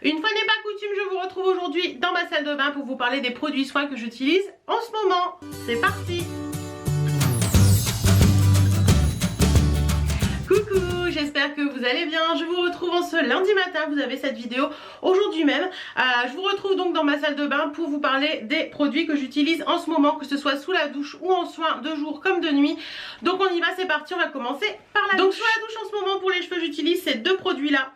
Une fois n'est pas coutume, je vous retrouve aujourd'hui dans ma salle de bain pour vous parler des produits soins que j'utilise en ce moment. C'est parti! Coucou, j'espère que vous allez bien. Je vous retrouve en ce lundi matin, vous avez cette vidéo aujourd'hui même. Je vous retrouve donc dans ma salle de bain pour vous parler des produits que j'utilise en ce moment, que ce soit sous la douche ou en soins de jour comme de nuit. Donc on y va, c'est parti, on va commencer par la douche. Donc sous la douche en ce moment pour les cheveux j'utilise ces deux produits là.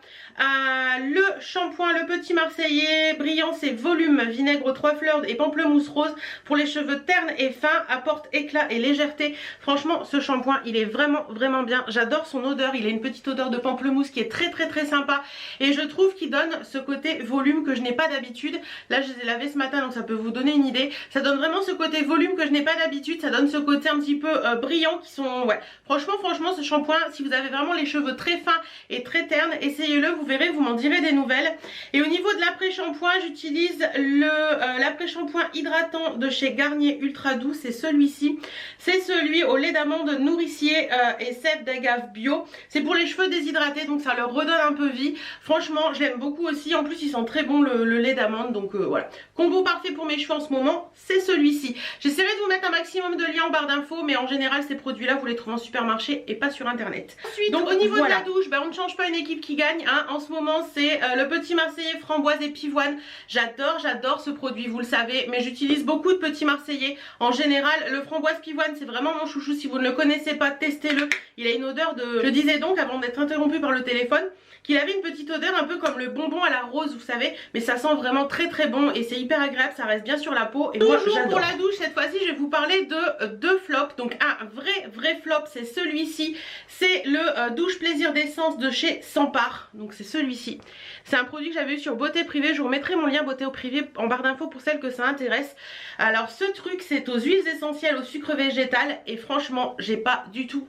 Le shampoing, le petit marseillais brillant, c'est volume, vinaigre 3 fleurs et pamplemousse rose pour les cheveux ternes et fins, apporte éclat et légèreté. Franchement ce shampoing il est vraiment bien, j'adore son odeur, il a une petite odeur de pamplemousse qui est très sympa et je trouve qu'il donne ce côté volume que je n'ai pas d'habitude. Là je les ai lavés ce matin donc ça peut vous donner une idée, ça donne vraiment ce côté volume que je n'ai pas d'habitude, ça donne ce côté un petit peu brillant qui sont, ouais, franchement ce shampoing, si vous avez vraiment les cheveux très fins et très ternes, essayez-le, vous verrez, vous m'en direz des nouvelles. Et au niveau de l'après-shampoing, j'utilise l'après-shampoing hydratant de chez Garnier Ultra Doux, c'est celui-ci. C'est celui au lait d'amande nourricier et sève d'agave bio. C'est pour les cheveux déshydratés, donc ça leur redonne un peu vie. Franchement, j'aime beaucoup aussi. En plus, ils sont très bons le lait d'amande, donc voilà. Combo parfait pour mes cheveux en ce moment, c'est celui-ci. J'essaierai de vous mettre un maximum de liens en barre d'infos, mais en général, ces produits-là, vous les trouvez en supermarché et pas sur internet. Ensuite, donc au niveau de la douche, on ne change pas une équipe qui gagne, hein. En ce moment c'est le petit marseillais framboise et pivoine. J'adore ce produit, vous le savez, mais j'utilise beaucoup de petits marseillais en général. Le framboise pivoine c'est vraiment mon chouchou, si vous ne le connaissez pas, testez-le. Il a une odeur de... Je disais donc avant d'être interrompue par le téléphone qu'il avait une petite odeur un peu comme le bonbon à la rose, vous savez, mais ça sent vraiment très bon et c'est hyper agréable, ça reste bien sur la peau et moi j'adore. Pour la douche cette fois-ci je vais vous parler de deux flops. Donc un vrai flop, c'est celui-ci, c'est le douche plaisir d'essence de chez Sampar. Donc c'est celui-ci, c'est un produit que j'avais eu sur Beauté Privée, je vous remettrai mon lien Beauté Privée en barre d'infos pour celles que ça intéresse. Alors ce truc c'est aux huiles essentielles, au sucre végétal et franchement j'ai pas du tout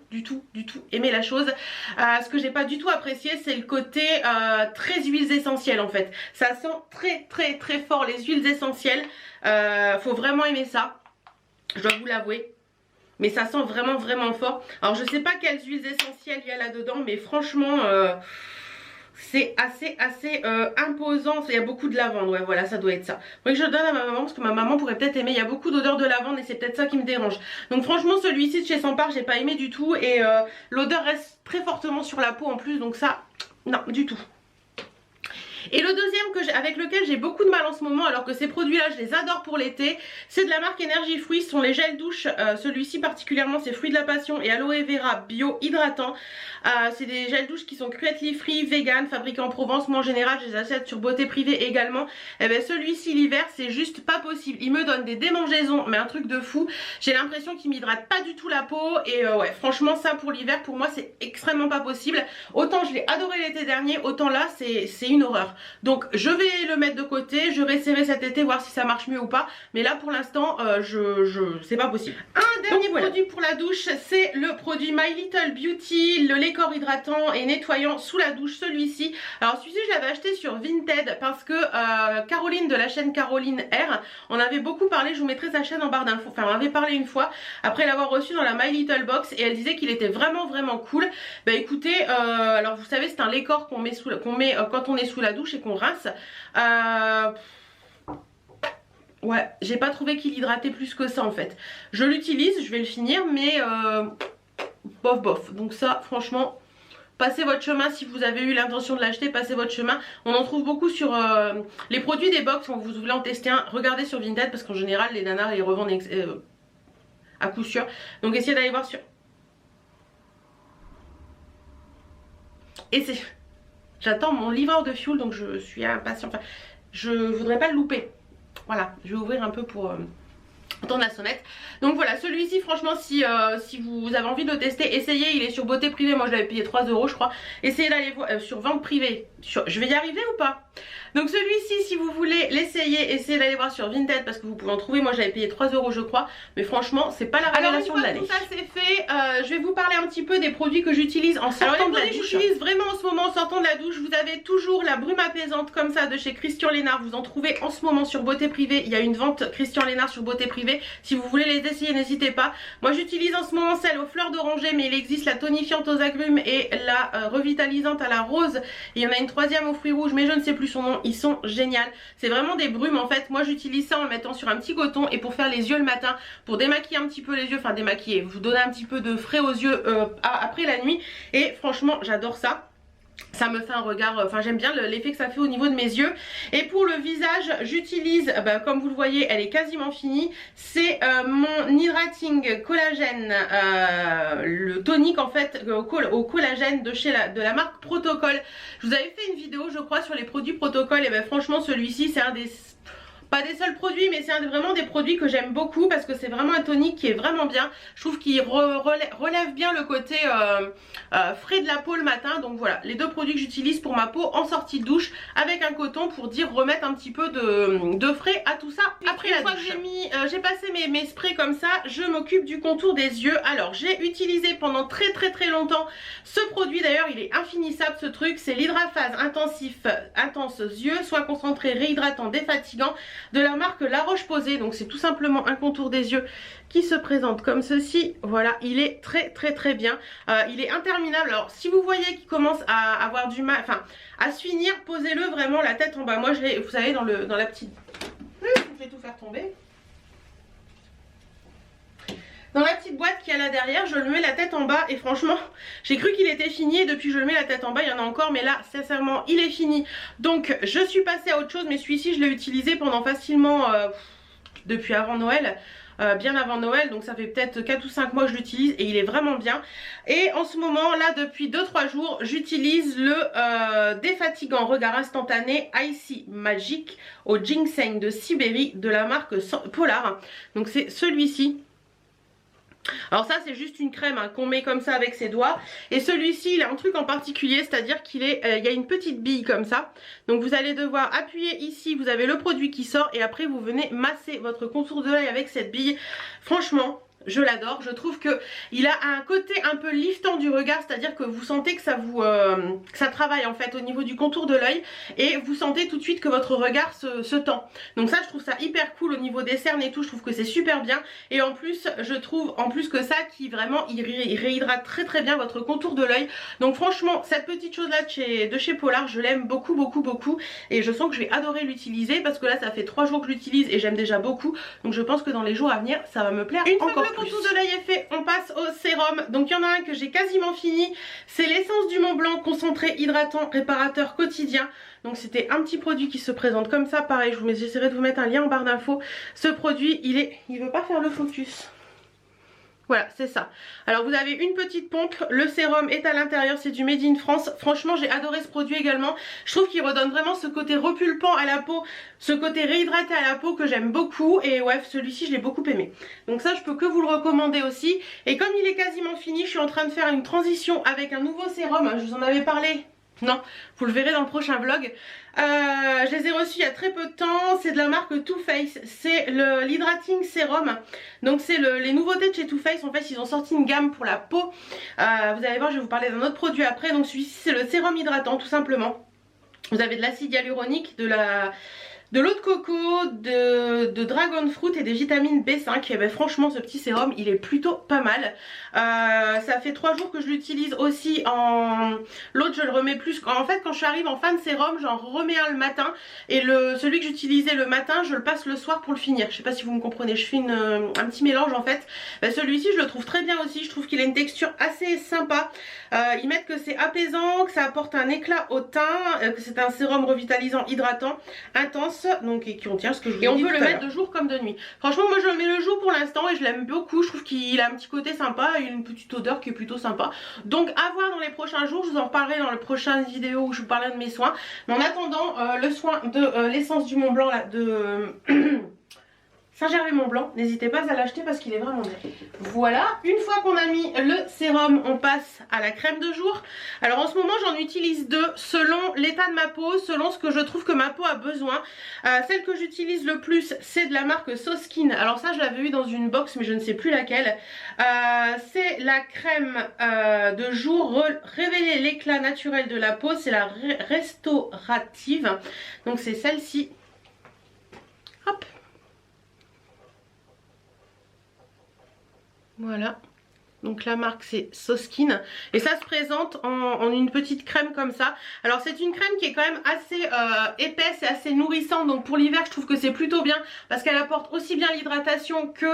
aimé la chose. Ce que j'ai pas du tout apprécié c'est le côté très huiles essentielles en fait. Ça sent très fort les huiles essentielles. Faut vraiment aimer ça, je dois vous l'avouer. Mais ça sent vraiment fort. Alors je sais pas quelles huiles essentielles il y a là dedans, mais franchement c'est assez imposant. Il y a beaucoup de lavande, ouais voilà, ça doit être ça. Faudrait que je le donne à ma maman parce que ma maman pourrait peut-être aimer. Il y a beaucoup d'odeur de lavande et c'est peut-être ça qui me dérange. Donc franchement celui-ci de chez Sampar j'ai pas aimé du tout. Et l'odeur reste très fortement sur la peau en plus, donc ça non du tout. Et le deuxième avec lequel j'ai beaucoup de mal en ce moment, alors que ces produits là je les adore pour l'été, c'est de la marque Énergie Fruits. Ce sont les gels douche, celui-ci particulièrement c'est Fruits de la Passion et Aloe Vera bio hydratant. C'est des gels douche qui sont cruelty free, vegan, fabriqués en Provence. Moi en général je les achète sur Beauté Privée également. Et bien celui-ci l'hiver c'est juste pas possible, il me donne des démangeaisons mais un truc de fou. J'ai l'impression qu'il m'hydrate pas du tout la peau et ouais franchement ça pour l'hiver pour moi c'est extrêmement pas possible. Autant je l'ai adoré l'été dernier, autant là c'est une horreur. Donc je vais le mettre de côté, je réessayerai cet été voir si ça marche mieux ou pas, mais là pour l'instant c'est pas possible. Un dernier produit pour la douche, c'est le produit My Little Beauty, le lait corps hydratant et nettoyant sous la douche, celui-ci. Alors celui-ci je l'avais acheté sur Vinted parce que Caroline de la chaîne Caroline R en avait beaucoup parlé, je vous mettrai sa chaîne en barre d'infos, enfin on en avait parlé une fois après l'avoir reçu dans la My Little Box et elle disait qu'il était vraiment cool. Bah écoutez, alors vous savez c'est un lait corps qu'on met quand on est sous la douche et qu'on rince. Ouais, j'ai pas trouvé qu'il hydratait plus que ça en fait. Je l'utilise, je vais le finir, mais bof. Donc ça, franchement, passez votre chemin si vous avez eu l'intention de l'acheter, passez votre chemin. On en trouve beaucoup sur les produits des box. Quand vous voulez en tester un, regardez sur Vinted parce qu'en général les nanas les revendent à coup sûr. Donc essayez d'aller voir sur. Et c'est. J'attends mon livreur de fuel donc je suis impatiente. Enfin, je voudrais pas le louper. Voilà, je vais ouvrir un peu pour entendre la sonnette. Donc voilà, celui-ci franchement si vous avez envie de le tester, essayez, il est sur Beauté Privée, moi je l'avais payé 3 € je crois. Essayez d'aller voir sur Vente Privée, je vais y arriver ou pas? Donc celui-ci si vous voulez l'essayer, essayez d'aller voir sur Vinted parce que vous pouvez en trouver, moi j'avais payé 3 € je crois. Mais franchement c'est pas la révélation de l'année. Tout ça c'est fait, je vais vous parler un petit peu des produits que j'utilise en sortant de la douche. J'utilise vraiment en ce moment en sortant de la douche. Vous avez toujours la brume apaisante comme ça de chez Christian Lénard, vous en trouvez en ce moment sur Beauté Privée. Il y a une vente Christian Lénard sur Beauté Privée, si vous voulez les essayer n'hésitez pas. Moi j'utilise en ce moment celle aux fleurs d'oranger, mais il existe la tonifiante aux agrumes et la revitalisante à la rose. Et il y en a une troisième aux fruits rouges mais je ne sais plus son nom, ils sont géniaux. C'est vraiment des brumes en fait, moi j'utilise ça en le mettant sur un petit coton et pour faire les yeux le matin, pour démaquiller un petit peu les yeux, enfin démaquiller, vous donner un petit peu de frais aux yeux après la nuit et franchement j'adore ça. Ça me fait un regard, enfin j'aime bien l'effet que ça fait au niveau de mes yeux. Et pour le visage j'utilise, comme vous le voyez elle est quasiment finie, c'est mon Hydrating Collagène, le tonique en fait au collagène de la marque Protocol. Je vous avais fait une vidéo je crois sur les produits Protocol et franchement celui-ci c'est un des... pas des seuls produits mais c'est vraiment des produits que j'aime beaucoup parce que c'est vraiment un tonique qui est vraiment bien. Je trouve qu'il relève bien le côté frais de la peau le matin. Donc voilà les deux produits que j'utilise pour ma peau en sortie de douche avec un coton pour dire remettre un petit peu de frais à tout ça après la douche. Une fois que j'ai passé mes sprays comme ça, je m'occupe du contour des yeux. Alors j'ai utilisé pendant très longtemps ce produit, d'ailleurs il est infinissable ce truc, c'est l'Hydraphase Intense Yeux, soin concentré, réhydratant, défatigant de la marque La Roche-Posay. Donc c'est tout simplement un contour des yeux qui se présente comme ceci. Voilà, il est très bien. Il est interminable. Alors si vous voyez qu'il commence à avoir du mal, enfin à se finir, posez-le vraiment la tête en bas. Moi je l'ai, vous savez, dans la petite... Je vais tout faire tomber. Dans la petite boîte qu'il y a là derrière, je le mets la tête en bas et franchement j'ai cru qu'il était fini et depuis que je le mets la tête en bas il y en a encore, mais là sincèrement il est fini. Donc je suis passée à autre chose, mais celui-ci je l'ai utilisé pendant facilement depuis avant Noël. Bien avant Noël, donc ça fait peut-être 4 ou 5 mois que je l'utilise et il est vraiment bien. Et en ce moment là depuis 2-3 jours j'utilise le défatigant regard instantané Icy Magic au ginseng de Sibérie de la marque Polar. Donc c'est celui-ci. Alors ça c'est juste une crème qu'on met comme ça avec ses doigts. Et celui-ci il a un truc en particulier, c'est-à-dire qu'il est, il y a une petite bille comme ça. Donc vous allez devoir appuyer ici, vous avez le produit qui sort et après vous venez masser votre contour de l'œil avec cette bille. Franchement je l'adore, je trouve que il a un côté un peu liftant du regard, c'est-à-dire que vous sentez que ça vous que ça travaille en fait au niveau du contour de l'œil et vous sentez tout de suite que votre regard se tend. Donc ça je trouve ça hyper cool au niveau des cernes et tout, je trouve que c'est super bien. Et en plus je trouve en plus que ça qui vraiment il réhydrate très bien votre contour de l'œil. Donc franchement cette petite chose là de chez Polar je l'aime beaucoup et je sens que je vais adorer l'utiliser parce que là ça fait 3 jours que je l'utilise et j'aime déjà beaucoup. Donc je pense que dans les jours à venir ça va me plaire encore. Le contour de l'œil est fait, on passe au sérum. Donc il y en a un que j'ai quasiment fini, c'est l'essence du Mont Blanc concentré hydratant réparateur quotidien. Donc c'était un petit produit qui se présente comme ça, pareil, j'essaierai de vous mettre un lien en barre d'infos. Ce produit il veut pas faire le focus. Voilà, c'est ça. Alors vous avez une petite pompe, le sérum est à l'intérieur, c'est du Made in France. Franchement j'ai adoré ce produit également. Je trouve qu'il redonne vraiment ce côté repulpant à la peau, ce côté réhydraté à la peau que j'aime beaucoup. Et ouais, celui-ci je l'ai beaucoup aimé. Donc ça je peux que vous le recommander aussi. Et comme il est quasiment fini, je suis en train de faire une transition avec un nouveau sérum. Je vous en avais parlé. Non, vous le verrez dans le prochain vlog. Je les ai reçus il y a très peu de temps. C'est de la marque Too Faced. C'est l'Hydrating Serum. Donc c'est les nouveautés de chez Too Faced. En fait ils ont sorti une gamme pour la peau. Vous allez voir, je vais vous parler d'un autre produit après. Donc celui-ci c'est le sérum hydratant tout simplement. Vous avez de l'acide hyaluronique, de l'eau de coco, de dragon fruit et des vitamines B5. Et franchement ce petit sérum il est plutôt pas mal. Ça fait 3 jours que je l'utilise aussi. L'autre je le remets plus. En fait quand je arrive en fin de sérum j'en remets un le matin. Et celui que j'utilisais le matin je le passe le soir pour le finir. Je sais pas si vous me comprenez, je fais un petit mélange en fait. Celui-ci je le trouve très bien aussi. Je trouve qu'il a une texture assez sympa. Ils mettent que c'est apaisant, que ça apporte un éclat au teint, que c'est un sérum revitalisant hydratant intense. Donc et qui contient ce que je vous ai dit. Et on peut le mettre de jour comme de nuit. Franchement moi je le mets le jour pour l'instant et je l'aime beaucoup. Je trouve qu'il a un petit côté sympa et une petite odeur qui est plutôt sympa. Donc à voir dans les prochains jours. Je vous en reparlerai dans les prochaines vidéos où je vous parlerai de mes soins. Mais en attendant le soin de l'essence du Mont Blanc là, de Saint-Gervais-Mont-Blanc, n'hésitez pas à l'acheter parce qu'il est vraiment bien. Voilà, une fois qu'on a mis le sérum, on passe à la crème de jour. Alors en ce moment j'en utilise deux selon l'état de ma peau, selon ce que je trouve que ma peau a besoin. Celle que j'utilise le plus c'est de la marque So Skin. Alors ça je l'avais eu dans une box mais je ne sais plus laquelle. C'est la crème de jour révéler l'éclat naturel de la peau. C'est la restaurative. Donc c'est celle-ci. Hop. Voilà, Donc la marque c'est Soskin et ça se présente en une petite crème comme ça. Alors c'est une crème qui est quand même assez épaisse et assez nourrissante, donc pour l'hiver je trouve que c'est plutôt bien parce qu'elle apporte aussi bien l'hydratation que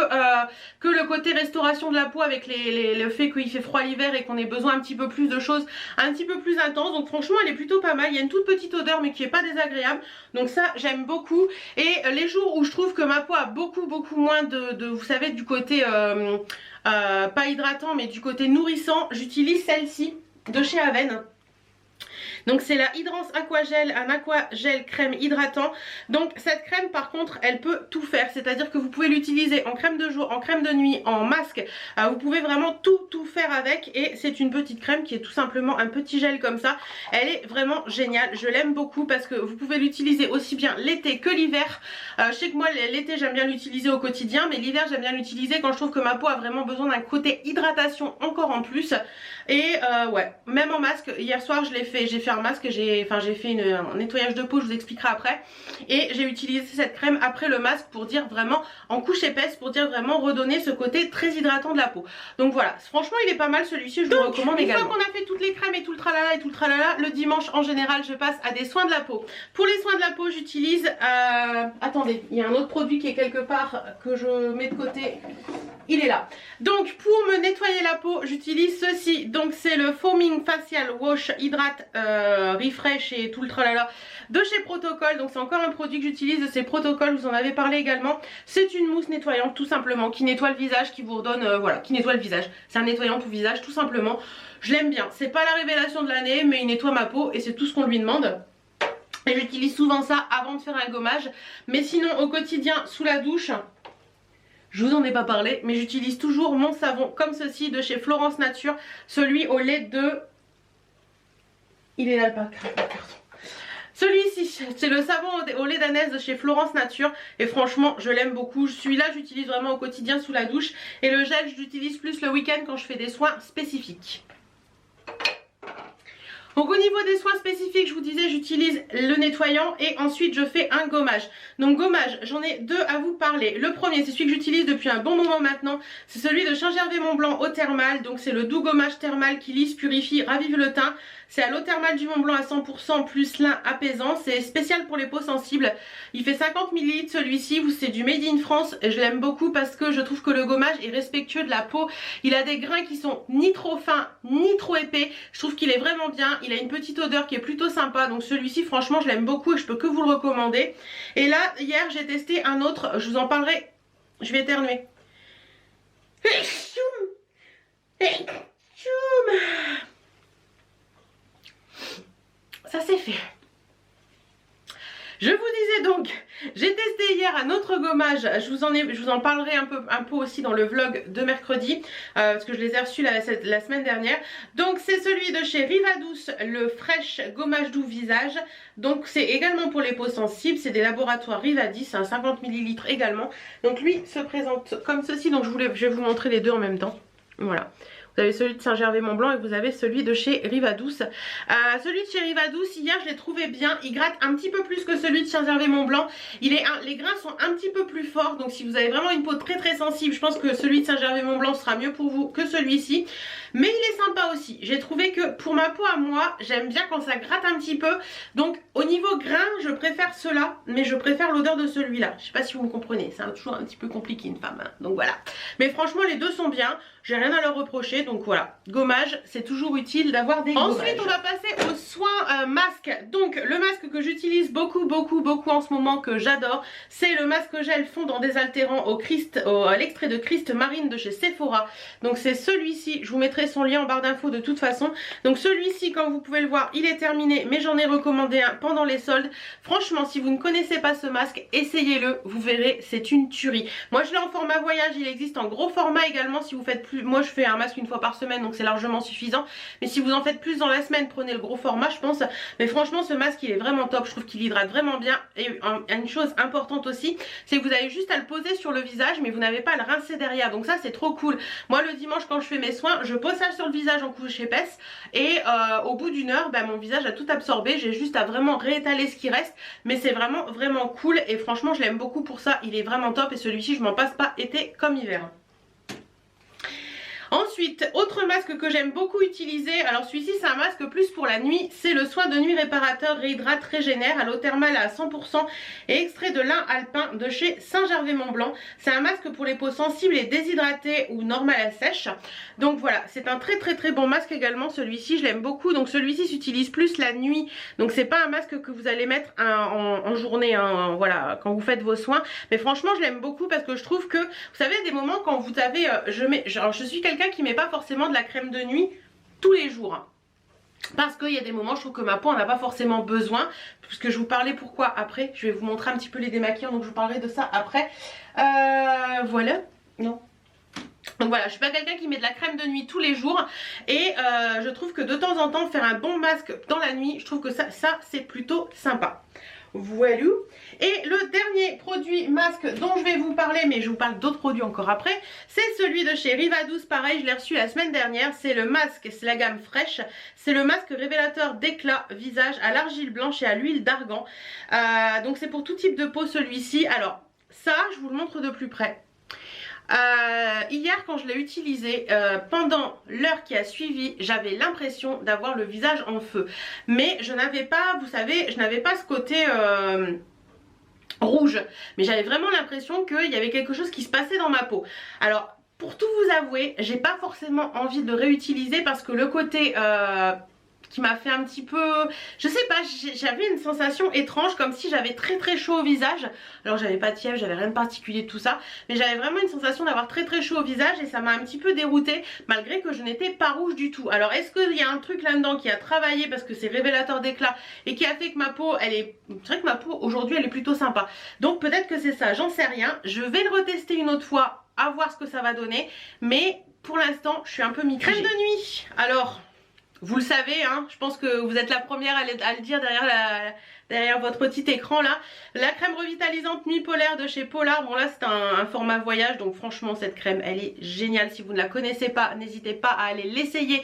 le côté restauration de la peau avec le fait qu'il fait froid l'hiver et qu'on ait besoin un petit peu plus de choses un petit peu plus intenses. Donc franchement elle est plutôt pas mal, il y a une toute petite odeur mais qui est pas désagréable, donc ça j'aime beaucoup. Et les jours où je trouve que ma peau a beaucoup moins de vous savez, du côté pas hydratant mais du côté nourrissant, j'utilise celle-ci de chez Aven. Donc c'est la Hydrance Aquagel, un aquagel crème hydratant. Donc cette crème par contre elle peut tout faire, c'est à dire que vous pouvez l'utiliser en crème de jour, en crème de nuit, en masque, vous pouvez vraiment tout faire avec. Et c'est une petite crème qui est tout simplement un petit gel comme ça. Elle est vraiment géniale, je l'aime beaucoup parce que vous pouvez l'utiliser aussi bien l'été que l'hiver. Je sais que moi l'été j'aime bien l'utiliser au quotidien, mais l'hiver j'aime bien l'utiliser quand je trouve que ma peau a vraiment besoin d'un côté hydratation encore en plus. Et ouais, même en masque, hier soir je l'ai fait, j'ai fait un masque, j'ai fait un nettoyage de peau, je vous expliquerai après. Et j'ai utilisé cette crème après le masque pour dire vraiment, en couche épaisse, pour dire vraiment redonner ce côté très hydratant de la peau. Donc voilà, franchement il est pas mal celui-ci, je vous le recommande également. Une fois qu'on a fait toutes les crèmes et tout le tralala et tout le tralala, le dimanche en général je passe à des soins de la peau. Pour les soins de la peau j'utilise, attendez, il y a un autre produit qui est quelque part que je mets de côté. Il est là. Donc pour me nettoyer la peau j'utilise ceci. Donc c'est le Foaming Facial Wash Hydrate Refresh et tout le tralala de chez Protocol. Donc c'est encore un produit que j'utilise de chez Protocol, vous en avez parlé également. C'est une mousse nettoyante tout simplement qui nettoie le visage, qui vous redonne, voilà, qui nettoie le visage. C'est un nettoyant pour visage tout simplement. Je l'aime bien, c'est pas la révélation de l'année mais il nettoie ma peau et c'est tout ce qu'on lui demande. Et j'utilise souvent ça avant de faire un gommage. Mais sinon au quotidien sous la douche, je vous en ai pas parlé, mais j'utilise toujours mon savon comme ceci de chez Florence Nature, celui au lait de... Il est là le carton. Celui-ci, c'est le savon au lait d'anaise de chez Florence Nature et franchement je l'aime beaucoup. Celui-là j'utilise vraiment au quotidien sous la douche et le gel j'utilise plus le week-end quand je fais des soins spécifiques. Donc au niveau des soins spécifiques, je vous disais, j'utilise le nettoyant et ensuite je fais un gommage. Donc gommage, j'en ai deux à vous parler. Le premier, c'est celui que j'utilise depuis un bon moment maintenant. C'est celui de Saint-Gervais Mont-Blanc eau thermale. Donc c'est le doux gommage thermal qui lisse, purifie, ravive le teint. C'est à l'eau thermale du Mont-Blanc à 100% plus lin apaisant. C'est spécial pour les peaux sensibles. Il fait 50 ml celui-ci. C'est du Made in France. Et je l'aime beaucoup parce que je trouve que le gommage est respectueux de la peau. Il a des grains qui sont ni trop fins ni trop épais. Je trouve qu'il est vraiment bien. Il a une petite odeur qui est plutôt sympa. Donc celui-ci franchement je l'aime beaucoup et je peux que vous le recommander. Et là hier j'ai testé un autre. Je vous en parlerai. Je vais éternuer. Ça c'est fait. Je vous disais donc, j'ai testé hier un autre gommage, je vous en parlerai un peu aussi dans le vlog de mercredi, parce que je les ai reçus la semaine dernière. Donc c'est celui de chez Rivadouce, le Fresh Gommage Doux Visage. Donc c'est également pour les peaux sensibles, c'est des laboratoires Rivadis, c'est un 50 ml également. Donc lui se présente comme ceci, donc je vais vous montrer les deux en même temps. Voilà. Vous avez celui de Saint-Gervais Mont-Blanc et vous avez celui de chez Rivadouce. Celui de chez Rivadouce, hier je l'ai trouvé bien. Il gratte un petit peu plus que celui de Saint-Gervais Mont-Blanc. Les grains sont un petit peu plus forts. Donc si vous avez vraiment une peau très sensible, je pense que celui de Saint-Gervais Mont-Blanc sera mieux pour vous que celui-ci. Mais il est sympa aussi. J'ai trouvé que pour ma peau à moi, j'aime bien quand ça gratte un petit peu. Donc au niveau grain, je préfère cela. Mais je préfère l'odeur de celui-là. Je sais pas si vous me comprenez. C'est toujours un petit peu compliqué une femme. Hein. Donc voilà. Mais franchement les deux sont bien. J'ai rien à leur reprocher. Donc voilà. Gommage, c'est toujours utile d'avoir des gommages. Ensuite on va passer aux soins masque. Donc le masque que j'utilise beaucoup en ce moment, que j'adore, c'est le masque gel fondant désaltérant à l'extrait de Christ Marine de chez Sephora. Donc c'est celui-ci. Je vous mettrai son lien en barre d'infos de toute façon. Donc celui-ci, comme vous pouvez le voir, il est terminé, mais j'en ai recommandé un pendant les soldes. Franchement, si vous ne connaissez pas ce masque, essayez-le, vous verrez, c'est une tuerie. Moi je l'ai en format voyage, il existe en gros format également si vous faites plus. Moi je fais un masque une fois par semaine, donc c'est largement suffisant. Mais si vous en faites plus dans la semaine, prenez le gros format je pense. Mais franchement ce masque il est vraiment top, je trouve qu'il hydrate vraiment bien. Et une chose importante aussi, c'est que vous avez juste à le poser sur le visage, mais vous n'avez pas à le rincer derrière. Donc ça c'est trop cool. Moi le dimanche quand je fais mes soins, je pose ça sur le visage en couche épaisse. Et au bout d'une heure, mon visage a tout absorbé. J'ai juste à vraiment réétaler ce qui reste. Mais c'est vraiment cool. Et franchement je l'aime beaucoup pour ça. Il est vraiment top. Et celui-ci je m'en passe pas été comme hiver. Ensuite, autre masque que j'aime beaucoup utiliser, alors celui-ci c'est un masque plus pour la nuit, c'est le soin de nuit réparateur réhydrate régénère à l'eau thermale à 100% et extrait de lin alpin de chez Saint-Gervais-Mont-Blanc. C'est un masque pour les peaux sensibles et déshydratées ou normales à sèche. Donc voilà, c'est un très bon masque également, celui-ci je l'aime beaucoup. Donc celui-ci s'utilise plus la nuit, donc c'est pas un masque que vous allez mettre en journée, hein, voilà, quand vous faites vos soins. Mais franchement je l'aime beaucoup parce que je trouve que, vous savez, des moments quand vous avez, je suis quelqu'un qui met pas forcément de la crème de nuit tous les jours, hein. Parce qu'il y a des moments je trouve que ma peau en a pas forcément besoin, puisque je vous parlais pourquoi après, je vais vous montrer un petit peu les démaquillants, donc je vous parlerai de ça après. Voilà, non. Donc voilà, je suis pas quelqu'un qui met de la crème de nuit tous les jours et je trouve que de temps en temps faire un bon masque dans la nuit, je trouve que ça c'est plutôt sympa. Voilà. Et le dernier produit masque dont je vais vous parler, mais je vous parle d'autres produits encore après, c'est celui de chez Rivadouce. Pareil, je l'ai reçu la semaine dernière. C'est le masque, c'est la gamme fraîche. C'est le masque révélateur d'éclat visage à l'argile blanche et à l'huile d'argan. Donc c'est pour tout type de peau celui-ci. Alors ça, je vous le montre de plus près. Hier quand je l'ai utilisé, pendant l'heure qui a suivi, j'avais l'impression d'avoir le visage en feu, mais je n'avais pas, vous savez, je n'avais pas ce côté rouge, mais j'avais vraiment l'impression qu'il y avait quelque chose qui se passait dans ma peau. Alors pour tout vous avouer, j'ai pas forcément envie de le réutiliser parce que le côté qui m'a fait un petit peu, je sais pas, j'avais une sensation étrange comme si j'avais très chaud au visage. Alors j'avais pas de fièvre, j'avais rien de particulier de tout ça, mais j'avais vraiment une sensation d'avoir très chaud au visage et ça m'a un petit peu déroutée malgré que je n'étais pas rouge du tout. Alors est-ce qu'il y a un truc là-dedans qui a travaillé parce que c'est révélateur d'éclat et qui a fait que ma peau, c'est vrai que ma peau aujourd'hui elle est plutôt sympa, donc peut-être que c'est ça, j'en sais rien. Je vais le retester une autre fois, à voir ce que ça va donner, mais pour l'instant je suis un peu mitigée. Crème de nuit, alors vous le savez, hein, je pense que vous êtes la première à le dire derrière votre petit écran là. La crème revitalisante nuit polaire de chez Polar. Bon là c'est un format voyage, donc franchement cette crème elle est géniale. Si vous ne la connaissez pas, n'hésitez pas à aller l'essayer.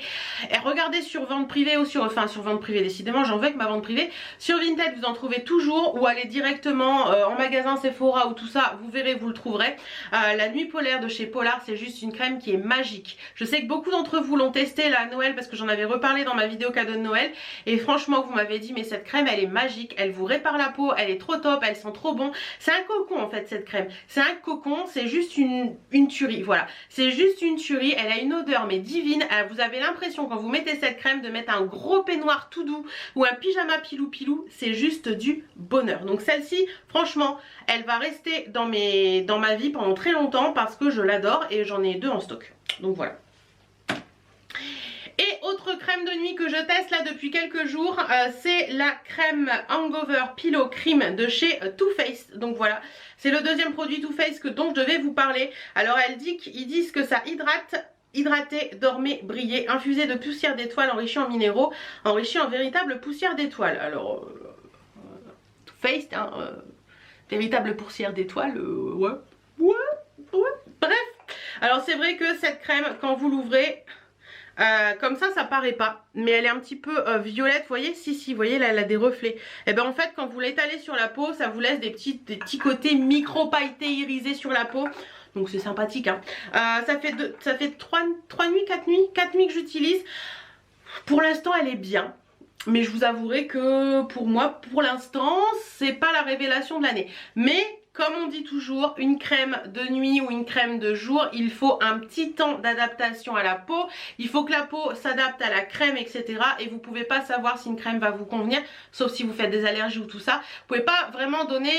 Et regardez sur vente privée ou sur vente privée, décidément j'en veux avec ma vente privée. Sur Vinted vous en trouvez toujours, ou allez directement en magasin Sephora ou tout ça, vous verrez, vous le trouverez. La nuit polaire de chez Polar, c'est juste une crème qui est magique. Je sais que beaucoup d'entre vous l'ont testée là à Noël parce que j'en avais reparlé dans ma vidéo cadeau de Noël et franchement vous m'avez dit mais cette crème elle est magique. Elle vous répare la peau, elle est trop top, elle sent trop bon. C'est un cocon en fait cette crème. C'est un cocon, c'est juste une tuerie. Voilà, c'est juste une tuerie. Elle a une odeur mais divine. Vous avez l'impression quand vous mettez cette crème de mettre un gros peignoir tout doux ou un pyjama pilou pilou. C'est juste du bonheur. Donc celle-ci, franchement, elle va rester dans ma vie pendant très longtemps parce que je l'adore et j'en ai deux en stock. Donc voilà. Et autre crème de nuit que je teste là depuis quelques jours, c'est la crème Hangover Pillow Cream de chez Too Faced. Donc voilà, c'est le deuxième produit Too Faced dont je vais vous parler. Alors ils disent que ça hydrater, dormir, briller, infusé de poussière d'étoile enrichie en minéraux, enrichie en véritable poussière d'étoile. Alors Too Faced, hein, véritable poussière d'étoile, ouais. Bref, alors c'est vrai que cette crème quand vous l'ouvrez, comme ça paraît pas, mais elle est un petit peu violette, vous voyez, si vous voyez là elle a des reflets. Et ben en fait quand vous l'étalez sur la peau, ça vous laisse des petits côtés micro pailletés irisés sur la peau. Donc c'est sympathique, hein. Ça fait 4 nuits que j'utilise. Pour l'instant elle est bien, mais je vous avouerai que pour moi pour l'instant c'est pas la révélation de l'année. Mais comme on dit toujours, une crème de nuit ou une crème de jour, il faut un petit temps d'adaptation à la peau. Il faut que la peau s'adapte à la crème, etc. Et vous pouvez pas savoir si une crème va vous convenir, sauf si vous faites des allergies ou tout ça. Vous pouvez pas vraiment donner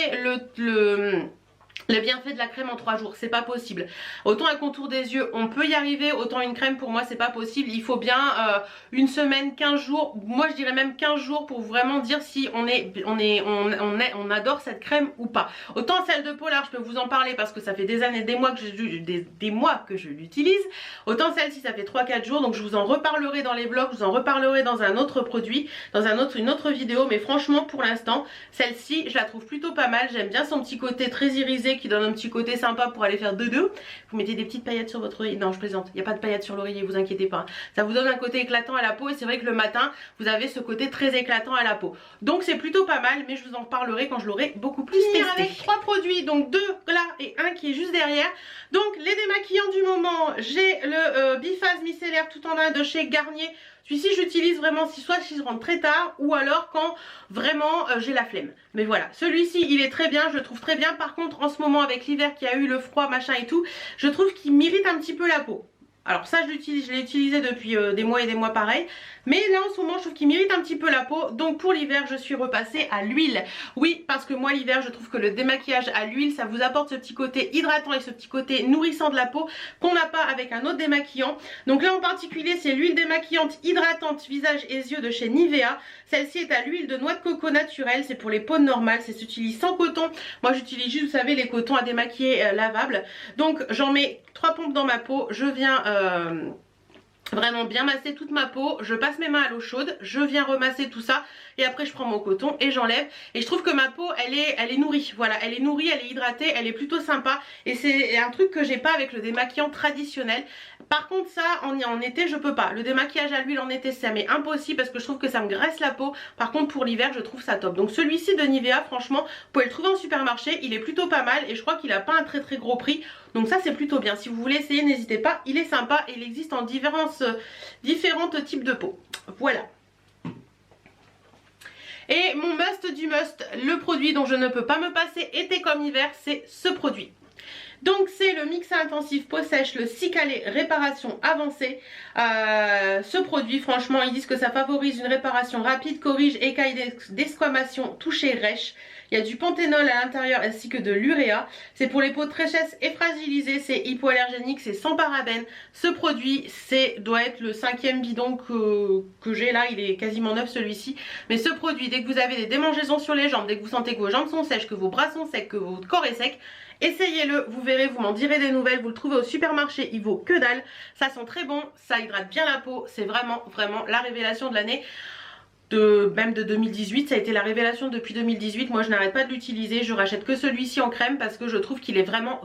les bienfaits de la crème en 3 jours, c'est pas possible. Autant un contour des yeux on peut y arriver, autant une crème pour moi c'est pas possible. Il faut bien une semaine, 15 jours, moi je dirais même 15 jours pour vraiment dire si on adore cette crème ou pas. Autant celle de Polar je peux vous en parler parce que ça fait des années, des mois que je l'utilise. Autant celle-ci ça fait 3-4 jours, donc je vous en reparlerai dans les vlogs, je vous en reparlerai dans un autre produit, dans une autre vidéo. Mais franchement pour l'instant celle-ci je la trouve plutôt pas mal, j'aime bien son petit côté très irisé l'oreiller qui donne un petit côté sympa pour aller faire dodo. Vous mettez des petites paillettes sur votre oreiller. Non, je plaisante, il n'y a pas de paillettes sur l'oreiller, vous inquiétez pas. Ça vous donne un côté éclatant à la peau et c'est vrai que le matin, vous avez ce côté très éclatant à la peau. Donc c'est plutôt pas mal, mais je vous en reparlerai quand je l'aurai beaucoup plus testé. Avec 3 produits, donc 2 là et un qui est juste derrière. Donc les démaquillants du moment, j'ai le Biphase micellaire tout en un de chez Garnier. Celui-ci j'utilise vraiment soit si je rentre très tard ou alors quand vraiment j'ai la flemme. Mais voilà, celui-ci il est très bien, je le trouve très bien. Par contre en ce moment avec l'hiver qui a eu le froid machin et tout, je trouve qu'il m'irrite un petit peu la peau. Alors ça je l'ai utilisé depuis des mois et des mois pareil. Mais là en ce moment je trouve qu'il m'irrite un petit peu la peau. Donc pour l'hiver je suis repassée à l'huile. Oui, parce que moi l'hiver je trouve que le démaquillage à l'huile ça vous apporte ce petit côté hydratant et ce petit côté nourrissant de la peau qu'on n'a pas avec un autre démaquillant. Donc là en particulier c'est l'huile démaquillante hydratante visage et yeux de chez Nivea. Celle-ci est à l'huile de noix de coco naturelle. C'est pour les peaux normales, c'est s'utilise sans coton. Moi j'utilise juste, vous savez, les cotons à démaquiller lavables. Donc j'en mets 3 pompes dans ma peau. Je viens vraiment bien masser toute ma peau, je passe mes mains à l'eau chaude, je viens remasser tout ça et après je prends mon coton et j'enlève et je trouve que ma peau elle est nourrie, voilà, elle est nourrie, elle est hydratée, elle est plutôt sympa et c'est un truc que j'ai pas avec le démaquillant traditionnel. Par contre ça en été je peux pas, le démaquillage à l'huile en été ça m'est impossible parce que je trouve que ça me graisse la peau. Par contre pour l'hiver je trouve ça top. Donc celui-ci de Nivea franchement vous pouvez le trouver en supermarché, il est plutôt pas mal et je crois qu'il a pas un très gros prix. Donc ça c'est plutôt bien, si vous voulez essayer n'hésitez pas, il est sympa et il existe en différents types de peau. Voilà. Et mon must du must, le produit dont je ne peux pas me passer été comme hiver, c'est ce produit. Donc c'est le mix intensif peau sèche, le Cicalé réparation avancée. Ce produit franchement ils disent que ça favorise une réparation rapide, corrige écailles d'esquamation, toucher rêche. Il y a du panthénol à l'intérieur ainsi que de l'uréa. C'est pour les peaux très sèches et fragilisées, c'est hypoallergénique, c'est sans parabènes. Ce produit doit être le 5e bidon que j'ai là, il est quasiment neuf celui-ci. Mais ce produit, dès que vous avez des démangeaisons sur les jambes, dès que vous sentez que vos jambes sont sèches, que vos bras sont secs, que votre corps est sec, essayez-le, vous verrez, vous m'en direz des nouvelles. Vous le trouvez au supermarché, il vaut que dalle. Ça sent très bon, ça hydrate bien la peau, c'est vraiment la révélation de l'année. Même de 2018, ça a été la révélation depuis 2018. Moi je n'arrête pas de l'utiliser, je rachète que celui-ci en crème parce que je trouve qu'il est vraiment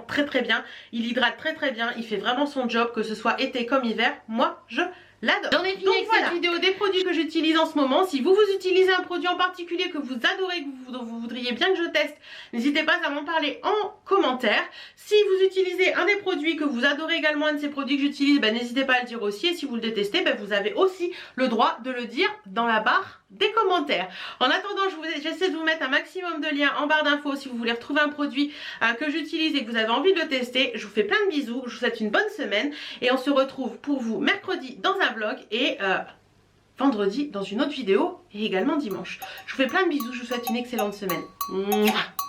très bien. Il hydrate très bien, il fait vraiment son job, que ce soit été comme hiver, moi je l'adore. J'en ai fini avec cette vidéo des produits que j'utilise en ce moment. Si vous utilisez un produit en particulier que vous adorez, que vous voudriez bien que je teste, n'hésitez pas à m'en parler en commentaire. Si vous utilisez un des produits que vous adorez également, un de ces produits que j'utilise, n'hésitez pas à le dire aussi. Et si vous le détestez, vous avez aussi le droit de le dire dans la barre des commentaires. En attendant, j'essaie de vous mettre un maximum de liens en barre d'infos si vous voulez retrouver un produit que j'utilise et que vous avez envie de le tester. Je vous fais plein de bisous, je vous souhaite une bonne semaine et on se retrouve pour vous mercredi dans un vlog et vendredi dans une autre vidéo et également dimanche. Je vous fais plein de bisous, je vous souhaite une excellente semaine. Mouah.